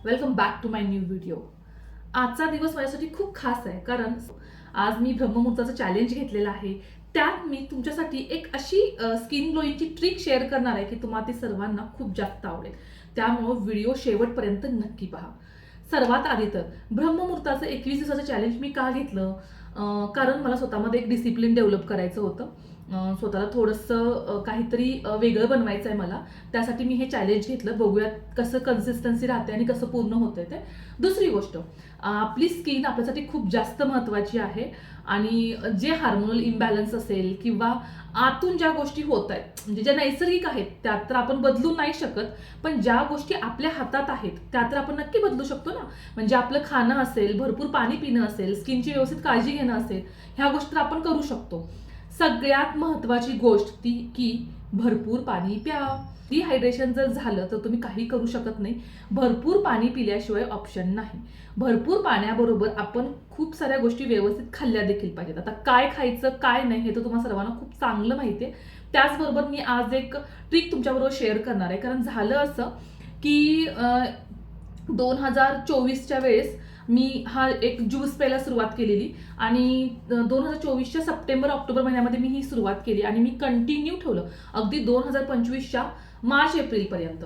Welcome back to my new video. आजचा दिवस माझ्यासाठी खूप खास आहे, कारण आज मी ब्रह्ममुहूर्ताचं चॅलेंज घेतलेलं आहे. त्यात मी तुमच्यासाठी एक अशी स्किन ग्लोईंगची ट्रिक शेअर करणार आहे की तुम्हाला ती सर्वांना खूप जास्त आवडेल. त्यामुळं व्हिडिओ शेवटपर्यंत नक्की पहा. सर्वात आधी तर ब्रह्ममुहूर्ताचं 21 दिवसाचं चॅलेंज मी का घेतलं? कारण मला स्वतःमध्ये एक डिसिप्लिन डेव्हलप करायचं होतं. स्वतःला थोडंसं काहीतरी वेगळं बनवायचं आहे मला. त्यासाठी मी हे चॅलेंज घेतलं. बघूयात कसं कन्सिस्टन्सी राहते आणि कसं पूर्ण होतंय ते. दुसरी गोष्ट, आपली स्किन आपल्यासाठी खूप जास्त महत्त्वाची आहे आणि जे हार्मोनल इम्बॅलन्स असेल किंवा आतून ज्या गोष्टी होत आहेत, म्हणजे ज्या नैसर्गिक आहेत त्या तर आपण बदलू नाही शकत, पण ज्या गोष्टी आपल्या हातात आहेत त्या तर आपण नक्की बदलू शकतो ना. म्हणजे आपलं खाणं असेल, भरपूर पाणी पिणं असेल, स्किनची व्यवस्थित काळजी घेणं असेल, ह्या गोष्टी तर आपण करू शकतो. सगळ्यात महत्त्वाची गोष्ट ती की भरपूर पाणी प्या. डिहायड्रेशन जर झालं तर तुम्ही काही करू शकत नाही. भरपूर पाणी पिल्याशिवाय ऑप्शन नाही. भरपूर पाण्याबरोबर आपण खूप साऱ्या गोष्टी व्यवस्थित खाल्ल्या देखील पाहिजेत. आता काय खायचं काय नाही हे तर तुम्हाला सर्वांना खूप चांगलं माहिती आहे. त्याचबरोबर मी आज एक ट्रिक तुमच्याबरोबर शेअर करणार आहे. कारण झालं असं की 2024च्या वेळेस मी हा एक ज्यूस प्यायला सुरुवात केलेली आणि 2024च्या सप्टेंबर ऑक्टोबर महिन्यामध्ये मी ही सुरुवात केली आणि मी कंटिन्यू ठेवलं अगदी 2025च्या मार्च एप्रिलपर्यंत.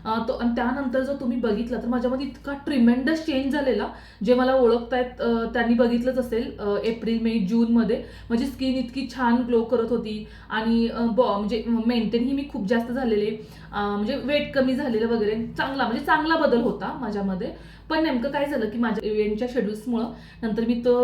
आणि त्यानंतर जर तुम्ही बघितलं तर माझ्यामध्ये इतका ट्रिमेंडस चेंज झालेला. जे मला ओळखतायत त्यांनी बघितलंच असेल. एप्रिल मे जूनमध्ये माझी स्किन इतकी छान ग्लो करत होती आणि म्हणजे मेंटेनही मी खूप जास्त झालेले. म्हणजे वेट कमी झालेलं वगैरे चांगला बदल होता माझ्यामध्ये. पण नेमकं काय झालं की माझ्या इव्हेंटच्या शेड्यूल्समुळं नंतर मी तो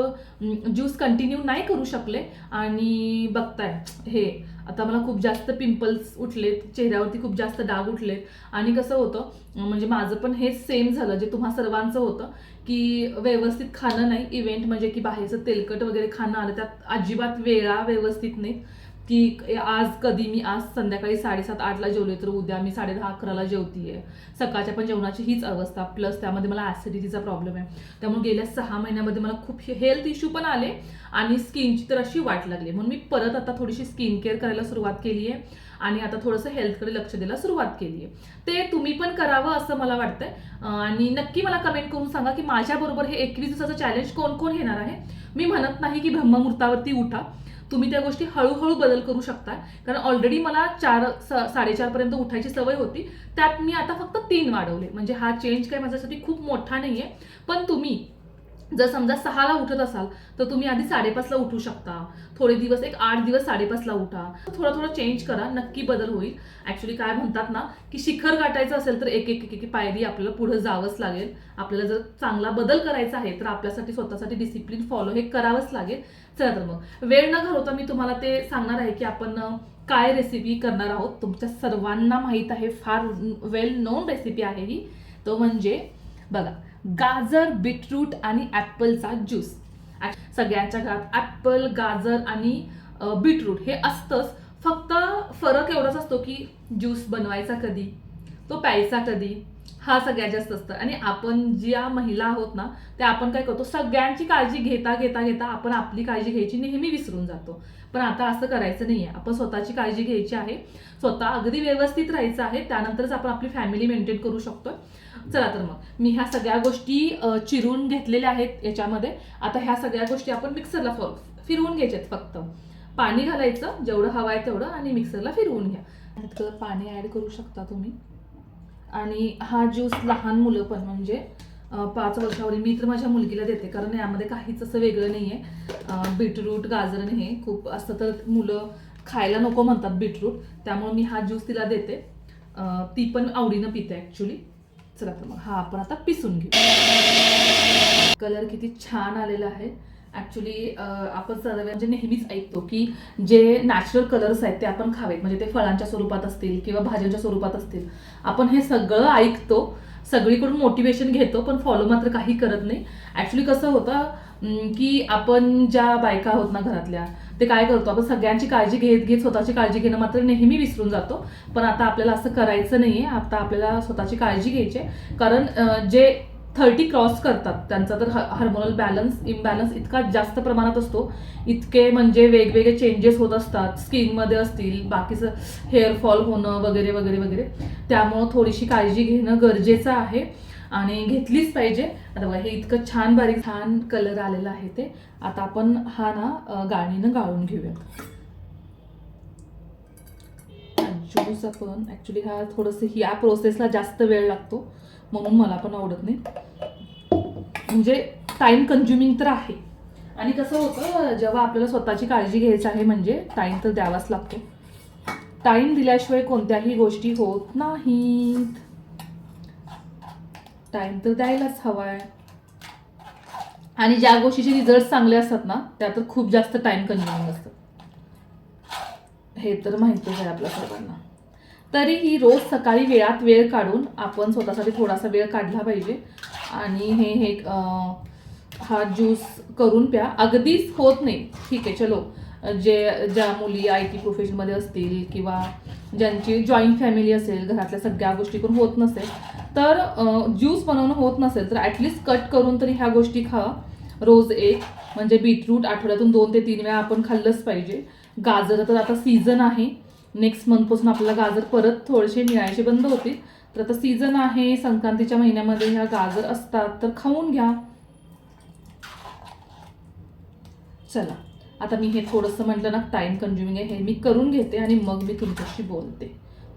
ज्यूस कंटिन्यू नाही करू शकले आणि बघताय हे आता मला खूप जास्त पिंपल्स उठलेत, चेहऱ्यावरती खूप जास्त डाग उठलेत. आणि कसं होतं म्हणजे माझं पण हे सेम झालं जे तुम्हा सर्वांचं होतं की व्यवस्थित खाणं नाही. इव्हेंट म्हणजे की बाहेरचं तेलकट वगैरे खाणं आलं, त्यात अजिबात वेळा व्यवस्थित नाहीत की आज संध्याकाळी 7:30-8ला जेवले तर उद्या मी 10:30-11ला जेवतीये. सकाळच्या पण जेवणाची हीच अवस्था, प्लस त्यामध्ये मला ऍसिडिटीचा प्रॉब्लेम आहे. त्यामुळे गेल्या 6 महिन्यामध्ये मला खूप हेल्थ इश्यू पण आले आणि स्किनची तर अशी वाट लागली. म्हणून मी परत आता थोडीशी स्किन केअर करायला सुरुवात केली आहे आणि आता थोडंसं हेल्थकडे लक्ष द्यायला सुरुवात केली आहे. ते तुम्ही पण करावं असं मला वाटतंय. आणि नक्की मला कमेंट करून सांगा की माझ्याबरोबर हे 21 दिवसाचं चॅलेंज कोण कोण घेणार आहे. मी म्हणत नाही की ब्रह्ममुहूर्तावरती उठा, तुम्ही त्या गोष्टी हळूहळू बदल करू शकता. कारण ऑलरेडी मला 4-4:30 पर्यंत उठायची सवय होती, त्यात मी आता फक्त 3 वाढवले. म्हणजे हा चेंज काय माझ्यासाठी खूप मोठा नाहीये. पण तुम्ही जर समजा 6ला उठत असाल तर तुम्ही आधी 5:30ला उठू शकता. थोडे दिवस, एक 8 दिवस 5:30ला उठा. थोडं चेंज करा, नक्की बदल होईल. ऍक्च्युली काय म्हणतात ना की शिखर गाठायचं असेल तर एक एक एक पायरी आपल्याला पुढे जावंच लागेल. आपल्याला जर चांगला बदल करायचा आहे तर आपल्यासाठी स्वतःसाठी डिसिप्लिन फॉलो हे करावंच लागेल. चला तर मग वेळ न घालवता मी तुम्हाला ते सांगणार आहे की आपण काय रेसिपी करणार आहोत. तुमच्या सर्वांना माहीत आहे, फार वेल नोन रेसिपी आहे ही. तो म्हणजे बघा, गाजर, बीटरूट आणि ॲपलचा ज्यूस. सगळ्यांच्या घरात ॲपल, गाजर आणि बीटरूट हे असतंच. फक्त फरक एवढाच असतो की ज्यूस बनवायचा कधी, तो प्यायचा कधी, हा सगळ्यात जास्त असतं. आणि आपण ज्या महिला आहोत ना त्या आपण काय करतो, सगळ्यांची काळजी घेता घेता घेता आपण आपली काळजी घ्यायची नेहमी विसरून जातो. पण आता असं करायचं नाहीये. आपण स्वतःची काळजी घ्यायची आहे, स्वतः अगदी व्यवस्थित राहायचं आहे. त्यानंतरच आपण आपली फॅमिली मेंटेन करू शकतो. चला तर मग मी ह्या सगळ्या गोष्टी चिरून घेतलेल्या आहेत याच्यामध्ये. आता ह्या सगळ्या गोष्टी आपण मिक्सरला फिरवून घ्यायच्यात. फक्त पाणी घालायचं जेवढं हवं आहे तेवढं आणि मिक्सरला फिरवून घ्या. त्यात पाणी ऍड करू शकता तुम्ही. आणि हा ज्यूस लहान मुलं पण, म्हणजे 5 वर्षावरील, मी तर माझ्या मुलगीला देते कारण यामध्ये काहीच असं वेगळं नाही आहे. बीटरूट, गाजर आणि हे खूप असतं तर मुलं खायला नको म्हणतात बीटरूट, त्यामुळे मी हा ज्यूस तिला देते. ती पण आवडीनं पिते ॲक्च्युली. चला तर मग हा आपण आता पिसून घेऊ. कलर किती छान आलेला आहे. ॲक्च्युली आपण सर्व म्हणजे नेहमीच ऐकतो की जे नॅचरल कलर्स आहेत ते आपण खावेत. म्हणजे ते फळांच्या स्वरूपात असतील किंवा भाज्यांच्या स्वरूपात असतील. आपण हे सगळं ऐकतो, सगळीकडून मोटिवेशन घेतो, पण फॉलो मात्र काही करत नाही. ॲक्च्युली कसं होतं की आपण ज्या बायका आहोत ना घरातल्या, ते काय करतो, आपण सगळ्यांची काळजी घेत घेत स्वतःची काळजी घेणं मात्र नेहमी विसरून जातो. पण आता आपल्याला असं करायचं नाहीये. आता आपल्याला स्वतःची काळजी घ्यायची आहे. कारण जे 30 क्रॉस करतात त्यांचा तर हार्मोनल इम्बॅलन्स इतका जास्त प्रमाणात असतो, इतके म्हणजे वेगवेगळे चेंजेस होत असतात स्किनमध्ये असतील, बाकीचं हेअरफॉल होणं वगैरे वगैरे वगैरे. त्यामुळं थोडीशी काळजी घेणं गरजेचं आहे. आणि घेतलीच पाहिजे. आता बघा हे इतकं छान बारीक छान कलर आलेला आहे ते. आता आपण हा ना गाळणीनं गाळून घेऊयात. ज्यूस आपण ॲक्च्युली हा थोडंसं या प्रोसेसला जास्त वेळ लागतो म्हणून मला पण आवडत नाही. म्हणजे टाईम कन्झ्युमिंग तर आहे. आणि कसं होतं जेव्हा आपल्याला स्वतःची काळजी घ्यायची आहे म्हणजे टाईम तर द्यावाच लागतो. टाईम दिल्याशिवाय कोणत्याही गोष्टी होत नाहीत. टाईम तर द्यायलाच हवाय. आणि ज्या गोष्टीचे रिझल्ट चांगले असतात ना त्या तर खूप जास्त टाईम कन्झ्युमिंग असतात. हे तर माहितीच आहे आपल्या सर्वांना. तरीही रोज सकाळी वेळात वेळ काढून आपण स्वतःसाठी थोडासा वेळ काढला पाहिजे. आणि हे हा ज्यूस करून प्या. अगदीच होत नाही ठीक आहे चलो, ज्या मुली IT प्रोफेशनमध्ये असतील किंवा ज्यांची जॉईंट फॅमिली असेल, घरातल्या सगळ्या गोष्टी करून होत नसेल तर ज्यूस बनवणं होत नसेल तर ॲटलिस्ट कट करून तरी ह्या गोष्टी खावा. रोज एक म्हणजे बीटरूट आठवड्यातून 2 ते 3 वेळा आपण खाल्लंच पाहिजे. गाजर तर आता सीझन आहे. नेक्स्ट मंथपासून आपल्याला गाजर परत थोडेसे मिळायचे बंद होतील. तर आता सीझन आहे, संक्रांतीच्या महिन्यामध्ये ह्या गाजर असतात तर खाऊन घ्या. चला आता मी हे थोडंसं म्हटलं ना टाईम कन्झ्युमिंग आहे, हे मी करून घेते आणि मग मी तुमच्याशी बोलते.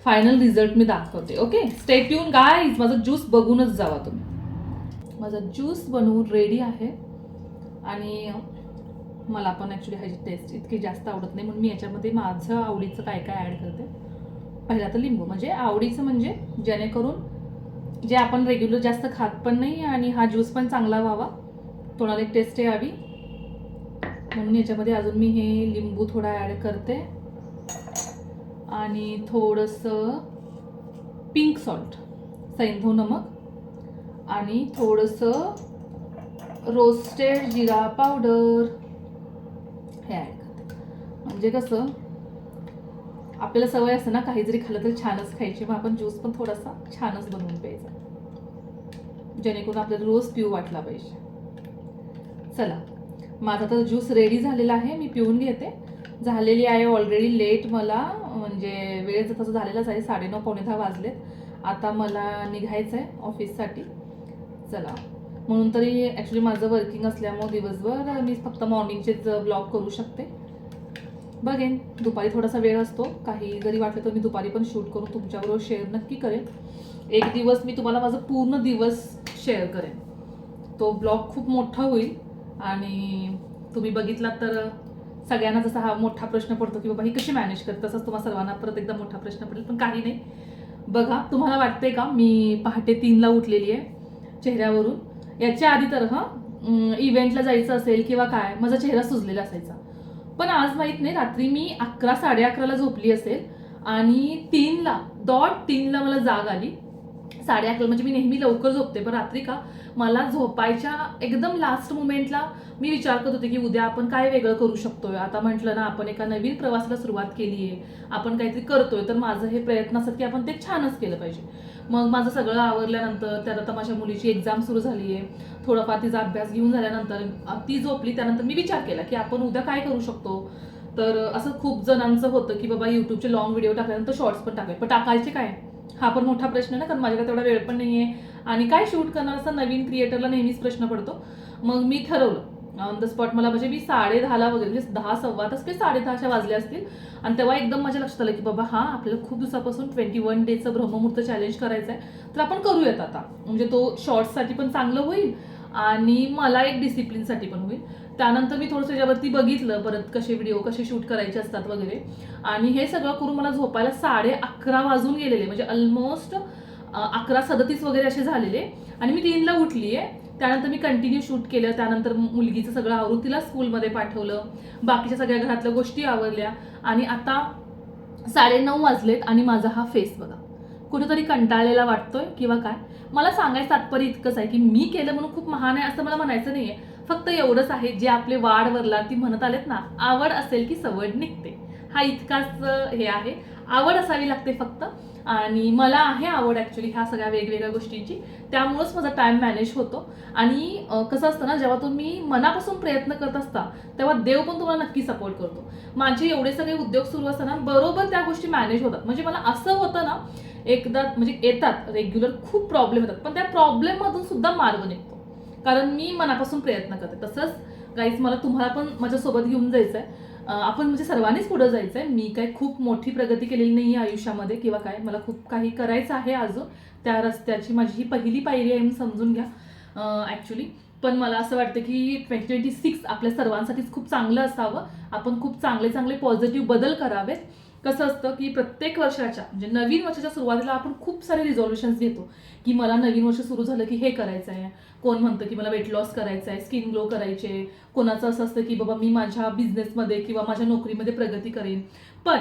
फायनल रिझल्ट मी दाखवते. Okay stay tune guys. माझा ज्यूस बघूनच जावा तुम्ही. माझा ज्यूस बनवून रेडी आहे. आणि मला पण ॲक्च्युली ह्याची टेस्ट इतकी जास्त आवडत नाही म्हणून मी याच्यामध्ये माझं आवडीचं काय काय ॲड करते. पहिला तर लिंबू म्हणजे आवडीचं म्हणजे जेणेकरून जे आपण रेग्युलर जास्त खात पण नाही आणि हा ज्यूस पण चांगला व्हावा, तोंडाला एक टेस्ट यावी म्हणून याच्यामध्ये अजून मी हे लिंबू थोडा ॲड करते. आणि थोडंसं पिंक सॉल्ट सैंधव नमक आणि थोडंसं रोस्टेड जिरा पावडर हे ॲड करते. म्हणजे कसं आपल्याला सवय असते ना काही जरी खाल्लं तरी छानच खायची, मग आपण ज्यूस पण थोडासा छानच बनवून प्यायचा जेणेकरून आपल्याला रोज पिऊ वाटला पाहिजे. चला माझा तर ज्यूस रेडी झालेला आहे. मी पिऊन घेते. झालेली आहे ऑलरेडी लेट मला, म्हणजे वेळ तसं झालेलाच आहे. 9:30 पावणे 10 वाजलेत. आता मला निघायचं आहे ऑफिससाठी. चला म्हणून तरी ॲक्च्युली माझं वर्किंग असल्यामुळे दिवसभर मी फक्त मॉर्निंगचेच ब्लॉग करू शकते. बघेन दुपारी थोडासा वेळ असतो, काही जरी वाटलं तर मी दुपारी पण शूट करून तुमच्याबरोबर शेअर नक्की करेन. एक दिवस मी तुम्हाला माझा पूर्ण दिवस शेअर करेन. तो ब्लॉग खूप मोठा होईल आणि तुम्ही बघितलात तर सगळ्यांना जसा हा मोठा प्रश्न पडतो की बाबा ही कशी मॅनेज करते, तसंच तुम्हाला सर्वांना परत एकदा मोठा प्रश्न पडेल. पण काही नाही. बघा तुम्हाला वाटते का मी पहाटे 3ला उठलेली आहे चेहऱ्यावरून. याच्या आधी तर इव्हेंटला जायचं असेल किंवा काय माझा चेहरा सुजलेला असायचा. पण आज माहीत नाही रात्री मी 11 साडे11ला झोपली असेल आणि 3ला मला जाग आली. 11:30 म्हणजे मी नेहमी लवकर झोपते पण रात्री का मला झोपायच्या एकदम लास्ट मोमेंटला मी विचार करत होते की उद्या आपण काय वेगळं करू शकतोय. आता म्हटलं ना आपण एका नवीन प्रवासाला सुरुवात केली आहे, आपण काहीतरी करतोय तर माझं हे प्रयत्न असतात की आपण ते छानच केलं पाहिजे. मग माझं सगळं आवरल्यानंतर त्यात आता माझ्या मुलीची एक्झाम सुरू झाली आहे. थोडाफार तिचा अभ्यास घेऊन झाल्यानंतर ती झोपली. त्यानंतर मी विचार केला की आपण उद्या काय करू शकतो. तर असं खूप जणांचं होतं की बाबा यूट्यूबचे लॉंग व्हिडिओ टाकल्यानंतर शॉर्ट्स पण टाकाय, पण टाकायचे काय हा पण मोठा प्रश्न ना, कारण माझ्याकडे तेवढा वेळ पण नाही आहे आणि काय शूट करणार असा नवीन क्रिएटरला नेहमीच प्रश्न पडतो. मग मी ठरवलं ऑन द स्पॉट. मला म्हणजे मी 10:30ला वगैरे म्हणजे 10 सव्वा तास ते 10:30 वाजले असतील आणि तेव्हा एकदम माझ्या लक्षात आलं की बाबा आपल्याला खूप दिवसापासून 21 डेचं ब्रह्ममुहूर्त चॅलेंज करायचं आहे तर आपण करूयात आता. म्हणजे तो शॉर्ट्ससाठी पण चांगलं होईल आणि मला एक डिसिप्लिनसाठी पण होईल. त्यानंतर मी थोडंसं त्याच्यावरती बघितलं परत कसे व्हिडिओ कसे शूट करायचे असतात वगैरे आणि हे सगळं करून मला झोपायला 11:30 वाजून गेलेले. म्हणजे ऑलमोस्ट 11:37 वगैरे असे झालेले आणि मी 3ला उठली आहे. त्यानंतर मी कंटिन्यू शूट केलं. त्यानंतर मुलगीचं सगळं आवरून तिला स्कूलमध्ये पाठवलं, बाकीच्या सगळ्या घरातल्या गोष्टी आवरल्या आणि आता 9:30 वाजलेत आणि माझा हा फेस बघा कुठेतरी कंटाळलेला वाटतोय किंवा काय. मला सांगायचं तात्पर्य इतकंच आहे की मी केलं म्हणून खूप महान आहे असं मला म्हणायचं नाहीये. फक्त एवढंच आहे जे आपले वाढ वरलाती म्हणत आलेत ना, आवड असेल की सवड निघते. हा इतकाच हे आहे. आवड असावी लागते फक्त. आणि मला आहे आवड ॲक्च्युली ह्या सगळ्या वेगवेगळ्या गोष्टींची, त्यामुळंच माझा टाईम मॅनेज होतो. आणि कसं असतं ना, जेव्हा तुम्ही मनापासून प्रयत्न करत असता तेव्हा देव पण तुम्हाला नक्की सपोर्ट करतो. माझे एवढे सगळे उद्योग सुरू असताना बरोबर त्या गोष्टी मॅनेज होतात. म्हणजे मला असं होतं ना, एकदा म्हणजे येतात रेग्युलर खूप प्रॉब्लेम येतात, पण त्या प्रॉब्लेममधून सुद्धा मार्ग निघतो कारण मी मनापासून प्रयत्न करते. तसंच गाईज मला तुम्हाला पण माझ्यासोबत घेऊन जायचं आहे. आपण म्हणजे सर्वांनीच पुढे जायचं आहे. मी काय खूप मोठी प्रगती केलेली नाही आहे आयुष्यामध्ये किंवा काय, मला खूप काही करायचं आहे अजून. त्या रस्त्याची माझी ही पहिली पायरी आहे म्हणून समजून घ्या ॲक्च्युली. पण मला असं वाटतं की 2026 आपल्या सर्वांसाठीच खूप चांगलं असावं. आपण खूप चांगले चांगले पॉझिटिव्ह बदल करावेत. कसं असतं की प्रत्येक वर्षाच्या म्हणजे नवीन वर्षाच्या सुरुवातीला आपण खूप सारे रिझॉल्युशन्स घेतो की मला नवीन वर्ष सुरू झालं की हे करायचं आहे. कोण म्हणतं की मला वेट लॉस करायचं आहे, स्किन ग्लो करायचे. कोणाचं असं असतं की बाबा मी माझ्या बिझनेसमध्ये किंवा माझ्या नोकरीमध्ये प्रगती करेन. पण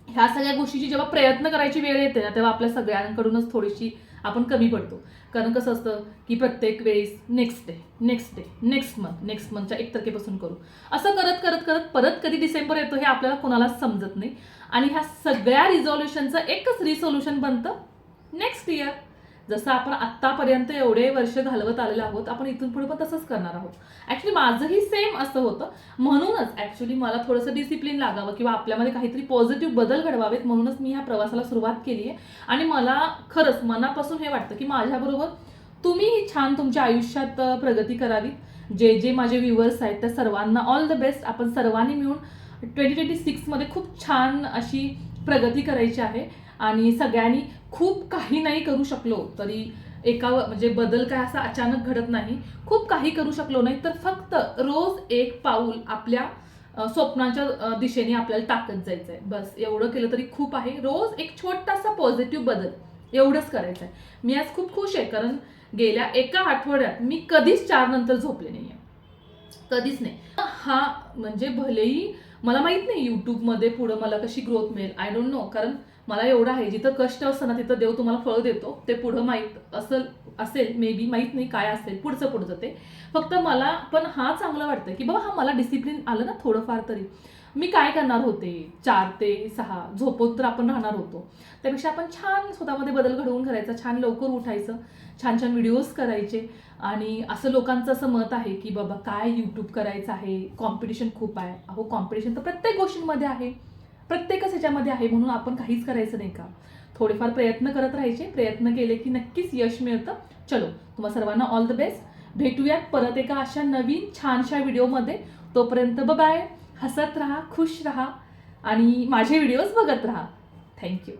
ह्या सगळ्या गोष्टीची जेव्हा प्रयत्न करायची वेळ येते ना, तेव्हा आपल्या सगळ्यांकडूनच थोडीशी आपण कमी पडतो. कारण कसं असतं की प्रत्येक वेळेस नेक्स्ट डे, नेक्स्ट मंथच्या 1 तारखेपासून करू. असं करत करत करत परत कधी डिसेंबर येतो हे आपल्याला कोणालाच समजत नाही. आणि ह्या सगळ्या रिझॉल्युशनचं एकच रिसोल्युशन बनतं, नेक्स्ट इयर. जसं आपण आत्तापर्यंत एवढे वर्ष घालवत आलेलो आहोत, आपण इथून पुढे पण तसंच करणार आहोत. ॲक्च्युली माझंही सेम असं होतं. म्हणूनच ॲक्च्युली मला थोडंसं डिसिप्लिन लागावं किंवा आपल्यामध्ये काहीतरी पॉझिटिव्ह बदल घडवावेत म्हणूनच मी ह्या प्रवासाला सुरुवात केली आहे. आणि मला खरंच मनापासून हे वाटतं की माझ्याबरोबर तुम्हीही छान तुमच्या आयुष्यात प्रगती करावी. जे जे माझे व्ह्युअर्स आहेत त्या सर्वांना ऑल द बेस्ट. आपण सर्वांनी मिळून 2026 मध्ये खूप छान अशी प्रगती करायची आहे. आणि सगळ्यांनी खूप काही नाही करू शकलो तरी म्हणजे बदल काय असा अचानक घडत नाही. खूप काही करू शकलो नाही तर फक्त रोज एक पाऊल आपल्या स्वप्नाच्या दिशेने आपल्याला टाकत जायचं आहे. बस एवढं केलं तरी खूप आहे. रोज एक छोटासा पॉझिटिव्ह बदल एवढंच करायचं आहे. मी आज खूप खुश आहे कारण गेल्या एका आठवड्यात मी कधीच 4 नंतर झोपले नाहीये. कधीच नाही. हा म्हणजे भलेही मला माहित नाही युट्यूबमध्ये पुढं मला कशी ग्रोथ मिळेल, आय डोंट नो. कारण मला एवढं आहे जिथं कष्ट असतं ना तिथं देव तुम्हाला फळ देतो. ते पुढं माहीत असेल मे बी, माहीत नाही काय असेल पुढचं ते. फक्त मला पण हा चांगलं वाटतं की बाबा हा मला डिसिप्लिन आलं ना थोडंफार तरी. मी काय करणार होते 4 ते 6 झोपत तर आपण राहणार होतो. त्यापेक्षा आपण छान स्वतःमध्ये बदल घडवून करायचा, छान लवकर उठायचं, छान छान व्हिडिओज करायचे. आणि असं लोकांचं असं मत आहे की बाबा काय यूट्यूब करायचं आहे, कॉम्पिटिशन खूप आहे. अहो कॉम्पिटिशन तर प्रत्येक गोष्टींमध्ये आहे, प्रत्येकच ह्याच्यामध्ये आहे. म्हणून आपण काहीच करायचं नाही का? थोडेफार प्रयत्न करत राहायचे. प्रयत्न केले की नक्कीच यश मिळतं. चलो, तुम्हा सर्वांना ऑल द बेस्ट. भेटूयात परत एका अशा नवीन छानशा व्हिडिओमध्ये. तोपर्यंत बाय. हसत राहा, खुश राहा आणि माझे व्हिडिओज बघत राहा. थँक्यू.